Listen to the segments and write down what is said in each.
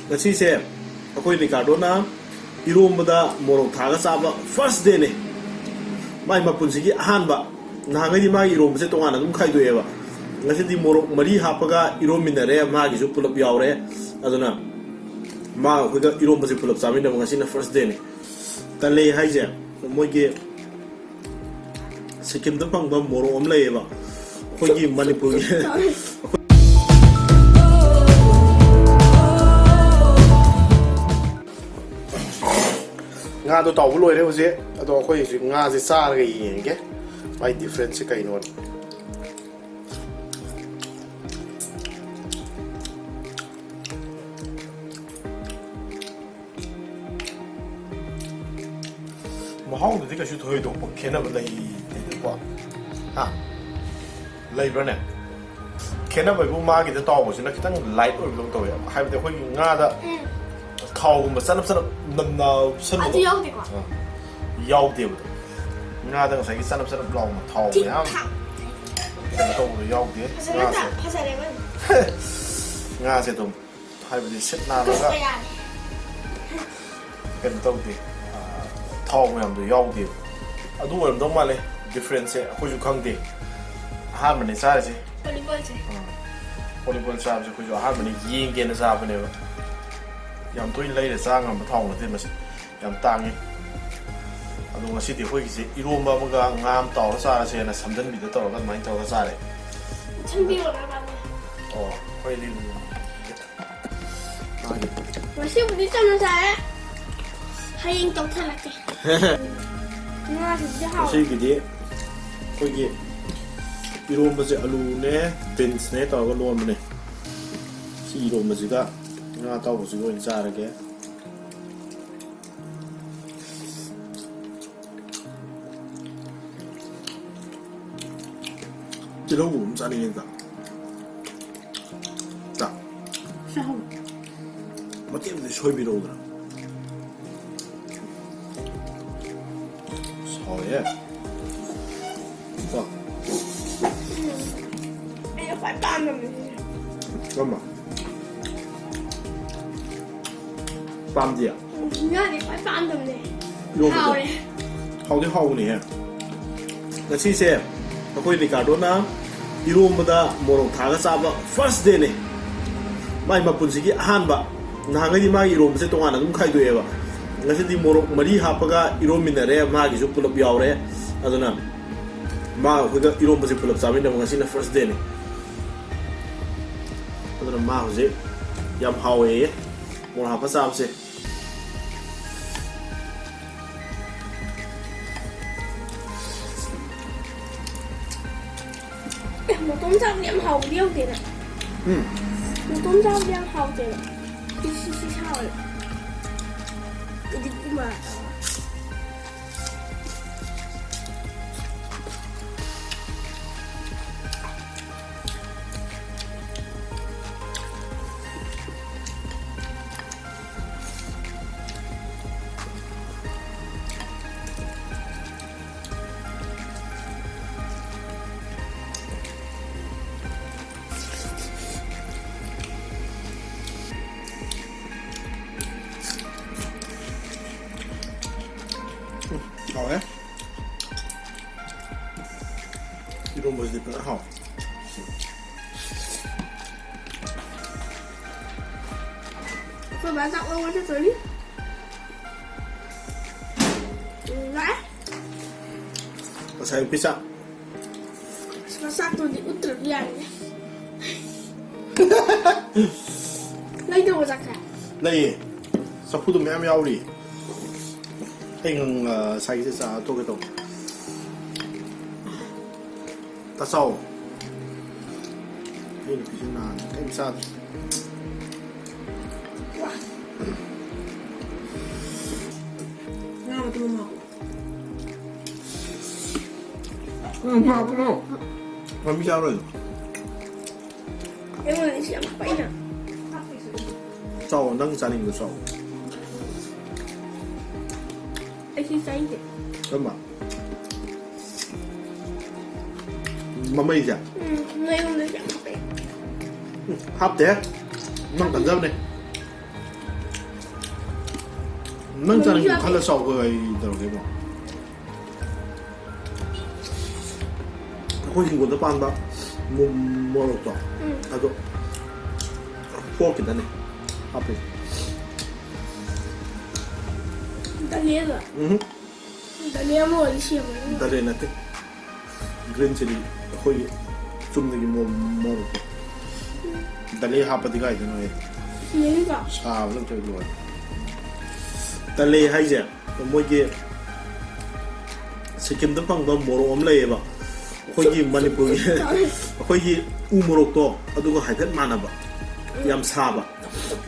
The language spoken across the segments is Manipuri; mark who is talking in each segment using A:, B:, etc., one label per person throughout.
A: ngasi akoi Ricardo na iromba morok thaga chaba first day ne mai mapunsi gi ahanba nahangai di mai iromba se tongana dum khai doeba ngasi di morok mari hapaga irominare ma gi ju pulap yaure aduna ma kuda iromba se pulap chamina ngasi na first day ne tale haije moige Sikkim da pangba morok om leba khoi Manipur nga do taw loi re hoje ado khoi ju nga je sa ga yenge mai difference kai no mahau de ka shu thoi do po khena ba lai de po ha lai bra ne khena ba bu ma gi de taw bo sin na kitang light oi long to ya hai ba de khoi nga da thawgumba sanap namna san
B: 아주 여우대 거.
A: 여우대부터 나다 사기 sanap 라고 thawg 야 또 여우대
B: 파사레만.
A: nga세 좀 하이브디 set나다가 펜토디 thawg ꯌꯥꯝ도 여우대 ꯑꯗꯨ ꯑꯣꯏꯔꯝꯗꯧ ꯃꯥꯜꯂꯦ ꯗꯤꯐꯔꯦꯟꯁꯁꯦ ꯑꯩꯈꯣꯏꯁꯨ ꯈꯪꯗꯦ ꯑꯍꯥꯟꯕꯅꯦ ꯆꯥꯔꯤꯁꯦ
B: 볼리볼제.
A: ꯚꯣꯂꯤꯕꯣꯜ ꯆꯥꯕꯁꯦ ꯑꯩꯈꯣꯏꯁꯨ ꯑꯍꯥꯟꯕꯅꯦ ꯌꯦꯡꯒꯦꯅ ꯆꯥꯕꯅꯦꯕ ꯌꯥꯝ ꯇꯣꯏꯅ ꯂꯩꯔ ꯆꯥ ꯉꯝꯕ ꯊꯥꯎ ꯅꯠꯇꯦ ꯃꯁꯤ ꯌꯥꯝ ꯇꯥꯡꯉꯤ ꯑꯗꯣ ꯉꯁꯤꯗꯤ ꯑꯩꯈꯣꯏꯒꯤꯁꯦ ꯏꯔꯣꯝꯕ ꯑꯃꯒ ꯉꯥ ꯑꯃ ꯇꯥꯎꯔ ꯆꯥꯔꯁꯦꯅ ꯁꯝꯖꯟꯕꯤꯗ ꯇꯧꯔꯒ ꯑꯗꯨꯃꯥꯏꯅ ꯇꯧꯔꯒ ꯆꯥꯔꯦ
B: 참비오라고.
A: ꯑꯣ ꯑꯩꯈꯣꯏꯗꯤ
B: 맛있는 좀 잘. 하잉 좀 탈락해. 누나 진짜 하오.
A: ꯉꯁꯤꯒꯤꯗꯤ ꯑꯩꯈꯣꯏꯒꯤ ꯏꯔꯣꯝꯕꯁꯦ ꯑꯂꯨꯅꯦ ꯕꯤꯟꯁꯅꯦ ꯇꯧꯔꯒ ꯂꯣꯟꯕꯅꯦ ꯁꯤ ꯏꯔꯣꯝꯕꯁꯤꯒ nga tawbasiga oin charage tilawu chani da da
B: 샤오.
A: matim de shoy biro da soye da
B: 이거 빨빨하면.
A: 잠깐만 빰디야
B: 누나니 빨빨하면.
A: 이러면서
B: 하오래.
A: 하우디 하우니 ngasi akoi Ricardo na iromba morok thaga chaba first day ne mai mapunsi gi ahanba nahangai di mai iromba se tongana dum khai doeba ngasi di morok mari hapaga irominare ma gi ju pulap yaure aduna ma kuda iromba se pulap chamina ngasi na first day ne aduna ma hoje yam hawe mor hapa chamse
B: một tôm rau điểm hầu điêu tiền ạ. Một tôm rau điểm hầu tiền ạ. Đi sao rồi? Đi mà.
A: 하오에 이런 거 하오
B: Rồi bà dặn ông cho tới đi. Vãi.
A: saya pizza
B: Satu di utrbian. Lấy đâu ra cả?
A: đây 사푸도 매매 야우리 anh xay ra tôi cái tổ ta sau đây là cái chân nào em sao
B: Nào mà tôi màu.
A: làm sao rồi
B: Em ơi, chị mặc váy nè.
A: sau nâng gia đình của sau
B: Anh xin xanh kìa.
A: cơ mà mày gì à
B: Nơi không được chẳng mặc váy.
A: hấp thế nâng tận dâm này ꯅꯪ ꯆꯥꯅꯤꯡꯕ ꯈꯜꯂ ꯆꯥꯎꯕ ꯑꯩ ꯇꯧꯔꯒꯦꯕꯣ ꯑꯩꯈꯣꯏ ꯍꯤꯡꯒꯣꯜꯗ ꯄꯥꯟꯕ ꯃꯣꯔꯣꯛꯇꯣ ꯑꯗꯣ ꯐꯣꯔꯛꯈꯤꯗꯅꯦ ꯍꯥꯞꯄꯤ
B: Daliega. Dalia mo ali siya mo.
A: ꯗꯔꯦ ꯅꯠꯇꯦ ꯒ꯭ꯔꯤꯟ ꯆꯤꯂꯤ ꯑꯩꯈꯣꯏꯒꯤ ꯆꯨꯝꯅꯒꯤ ꯃꯣꯔꯣꯛꯇꯣ ꯗꯂꯦ ꯍꯥꯞꯄꯗꯤ ꯀꯥꯏꯗꯅꯣ
B: Niliga.
A: ꯁꯥꯕ ꯅꯠꯇ꯭ꯔꯒ ꯂꯣꯏꯔꯦ ꯗꯂꯦ ꯍꯥꯏꯁꯦ ꯃꯣꯏꯒꯤ ꯁꯤꯛꯀꯤꯝꯗ ꯐꯪꯕ ꯃꯣꯔꯣꯛ ꯑꯃ ꯂꯩꯌꯦꯕ ꯑꯩꯈꯣꯏꯒꯤ ꯃꯅꯤꯄꯨꯔꯒꯤ ꯑꯩꯈꯣꯏꯒꯤ ꯎ ꯃꯣꯔꯣꯛꯇꯣ ꯑꯗꯨꯒ ꯍꯥꯏꯐꯦꯠ ꯃꯥꯟꯅꯕ ꯌꯥꯝ ꯁꯥꯕ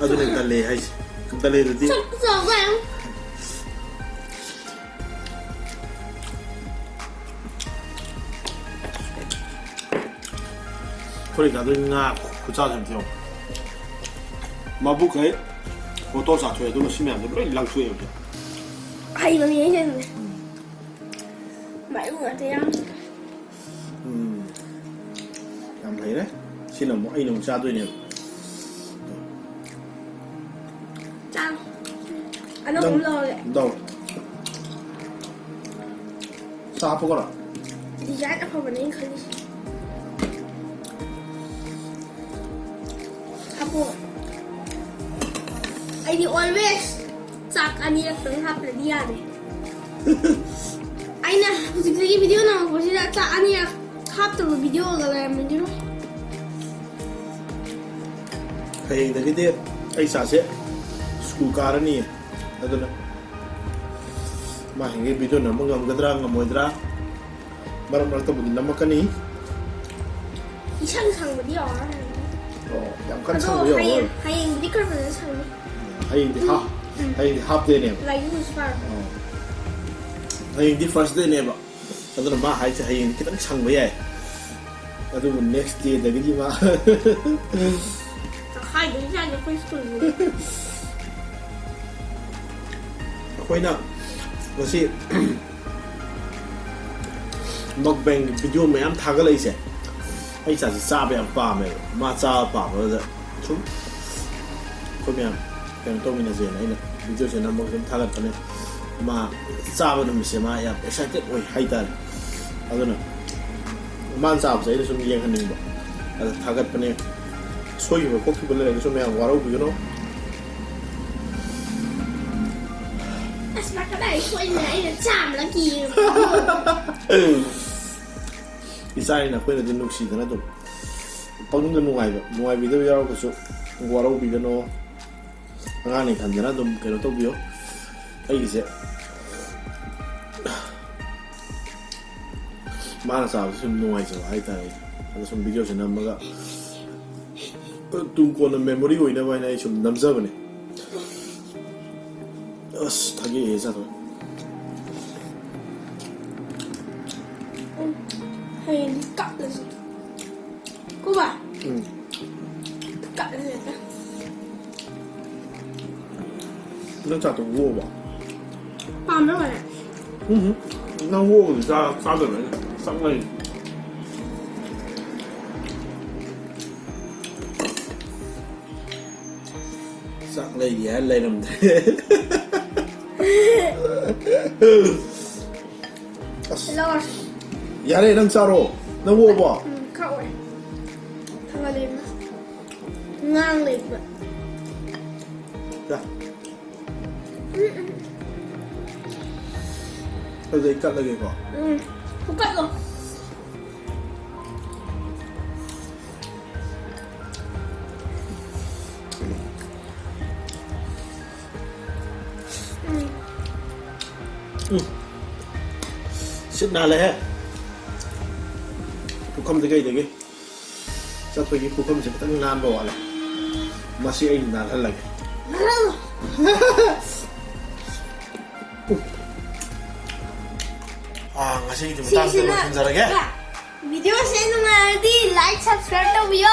A: ꯑꯗꯨꯅꯦ ꯗꯂꯦ ꯍꯥꯏꯁꯦ ꯗꯂꯦꯗꯗꯤ ꯑꯩꯈꯣꯏ ꯀꯥꯗꯣꯏ ꯉꯥ ꯈꯨꯆꯥꯁꯦ ꯑꯝꯇ ꯌꯦꯡꯉꯣ ꯃꯕꯨꯛꯈꯩ ꯐꯣꯇꯣ ꯆꯥꯊꯣꯛꯑꯦ ꯑꯗꯨꯒ ꯁꯤ ꯃꯌꯥꯝꯁꯦ ꯂꯣꯏ ꯂꯪꯊꯣꯛꯑꯦꯕ
B: Ay, mami, yan. May mga yan.
A: ꯌꯥꯝ ꯍꯩꯔꯦ ꯁꯤꯅ ꯑꯃꯨꯛ ꯑꯩꯅ ꯑꯃꯨꯛ ꯆꯥꯗꯣꯏꯅꯦꯕ
B: Chang. Ano kung lole?
A: ꯂꯧ ꯆꯥ ꯍꯥꯞꯄꯀꯣꯔꯣ
B: Design ako ba na yung kalis? Apo. Ay, di always. Sak, anilak ng hapla diyan eh. Ay na, sige video na ako sila sa anilak hapla video galera mo dito.
A: ꯍꯌꯦꯡꯗꯒꯤꯗꯤ ꯑꯩ ꯆꯥꯁꯦ ꯁ꯭ꯀꯨꯜ ꯀꯥꯔꯅꯤ ꯑꯗꯨꯅ ꯃꯥ ꯍꯌꯦꯡꯒꯤ ꯚꯤꯗꯤꯑꯣ ꯅꯝꯕ ꯉꯝꯒꯗ꯭ꯔꯥ ꯉꯝꯃꯣꯏꯗ꯭ꯔꯥ ꯃꯔꯛ ꯃꯔꯛꯇꯕꯨꯗꯤ ꯅꯝꯃꯛꯀꯅꯤ
B: Isang sang video ah.
A: ꯌꯥꯝ ꯀꯟꯅ ꯁꯪꯕ ꯌꯥꯎꯔꯣꯏ
B: Hayang di ka pa na sang.
A: ꯍꯌꯦꯡꯗꯤ ꯍꯥꯞ ꯗꯦꯅꯦꯕ
B: Like you spark.
A: ꯍꯌꯦꯡꯗꯤ ꯐꯥꯔꯁ ꯗꯦꯅꯦꯕ ꯑꯗꯨꯅ ꯃꯥ ꯍꯥꯏꯁꯦ ꯍꯌꯦꯡ ꯈꯤꯇꯪ ꯁꯪꯕ ꯌꯥꯏ ꯑꯗꯨꯕꯨ ꯅꯦꯛꯁ ꯗꯦꯗꯒꯤꯗꯤ ꯃꯥ
B: Hi, di siya yung first school.
A: ꯑꯩꯈꯣꯏꯅ ꯉꯁꯤ ꯃꯛꯕꯦꯡ ꯚꯤꯗꯤꯑꯣ ꯃꯌꯥꯝ ꯊꯥꯒꯠꯂꯛꯏꯁꯦ ꯑꯩ ꯆꯥꯁꯤ ꯆꯥꯕ ꯌꯥꯝ ꯄꯥꯝꯃꯦꯕ ꯃꯥ ꯆꯥꯕ ꯄꯥꯝꯕꯗꯨꯗ ꯁꯨꯝ ꯑꯩꯈꯣꯏ ꯃꯌꯥꯝ ꯀꯩꯅꯣ ꯇꯧꯃꯤꯟꯅꯁꯦꯅ ꯑꯩꯅ ꯚꯤꯗꯤꯑꯣꯁꯦ ꯅꯝꯃꯒ ꯁꯨꯝ ꯊꯥꯒꯠꯄꯅꯦ ꯃꯥ ꯆꯥꯕ ꯅꯨꯃꯤꯠꯁꯦ ꯃꯥ ꯌꯥꯝ ꯑꯦꯛꯁꯥꯏꯇꯦꯠ ꯑꯣꯏ ꯍꯥꯏꯇꯥꯔꯦ ꯑꯗꯨꯅ ꯃꯥꯅ ꯆꯥꯕꯁꯦ ꯑꯩꯅ ꯁꯨꯝ ꯌꯦꯡꯍꯟꯅꯤꯡꯕ ꯑꯗ ꯊꯥꯒꯠꯄꯅꯦ ꯁꯣꯏꯈꯤꯕ ꯈꯣꯠꯈꯤꯕ ꯂꯩꯔꯒꯁꯨ ꯃꯌꯥꯝ ꯋꯥꯔꯧꯕꯤꯒꯅꯨ
B: As baka na ikaw ay na-jam lagi.
A: ꯏꯆꯥꯅꯤꯅ ꯑꯩꯈꯣꯏꯅꯗꯤ ꯅꯨꯡꯁꯤꯗꯅ ꯑꯗꯨꯝ ꯄꯪꯅꯨꯡꯗ ꯅꯨꯡꯉꯥꯏꯕꯤꯗꯕ ꯌꯥꯎꯔꯒꯁꯨ ꯋꯥꯔꯧꯕꯤꯒꯅꯣ ꯑꯉꯥꯡꯅꯤ ꯈꯟꯗꯅ ꯑꯗꯨꯝ ꯀꯩꯅꯣ ꯇꯧꯕꯤꯌꯣ ꯑꯩꯒꯤꯁꯦ ꯃꯥꯅ ꯆꯥꯕꯁꯦ ꯁꯨꯝ ꯅꯨꯡꯉꯥꯏꯖꯕ ꯍꯥꯏꯇꯥꯔꯦ ꯑꯗ ꯁꯨꯝ ꯚꯤꯗꯤꯑꯣꯁꯦ ꯅꯝꯃꯒ ꯇꯨꯡ ꯀꯣꯟꯅ ꯃꯦꯃꯣꯔꯤ ꯑꯣꯏꯅꯕ ꯍꯥꯏꯅ ꯑꯩ ꯁꯨꯝ ꯅꯝꯖꯕꯅꯦ ꯑꯁ ꯊꯥꯒꯦ ꯆꯥꯊꯣꯛ
B: Hayang di cut na siya. Ko ba? Cut na siya.
A: ꯅꯪ ꯆꯥꯊꯣꯛ ꯋꯣꯕ
B: Paano ba na?
A: ꯅꯪ ꯋꯣꯕꯗꯤ ꯆꯥꯗꯕꯅꯦ ꯆꯥꯛ ꯂꯩ ꯆꯥꯛ ꯂꯩꯔꯤ ꯍꯥꯏ ꯂꯩꯔꯝꯗ꯭ꯔꯦ
B: Lawas.
A: ꯌꯥꯔꯦ ꯅꯪ ꯆꯥꯔꯣ ꯅꯪ ꯋꯣꯕ
B: Kawai. Tangalin na. Nganglid ba?
A: 야 ꯑꯗꯨꯗꯩ ꯀꯠꯂꯒꯦꯀꯣ
B: Bukat lo.
A: ꯁꯤꯠ ꯅꯥꯜꯂꯦꯍꯦ ꯄꯨꯈꯝꯗ ꯀꯩꯗꯒꯤ ꯆꯠꯄꯒꯤ ꯄꯨꯈꯝꯁꯦ ꯈꯤꯇꯪ ꯅꯥꯟꯕ ꯋꯥꯠꯂꯦ ꯃꯁꯤ ꯑꯩ ꯅꯥꯜꯍꯜꯂꯒꯦ
B: Naralo.
A: ꯉꯁꯤꯒꯤꯗꯤ ꯃꯇꯥꯡꯗ ꯂꯣꯏꯁꯤꯟꯖꯔꯒꯦ
B: Video sa inyo nga di like, subscribe to video.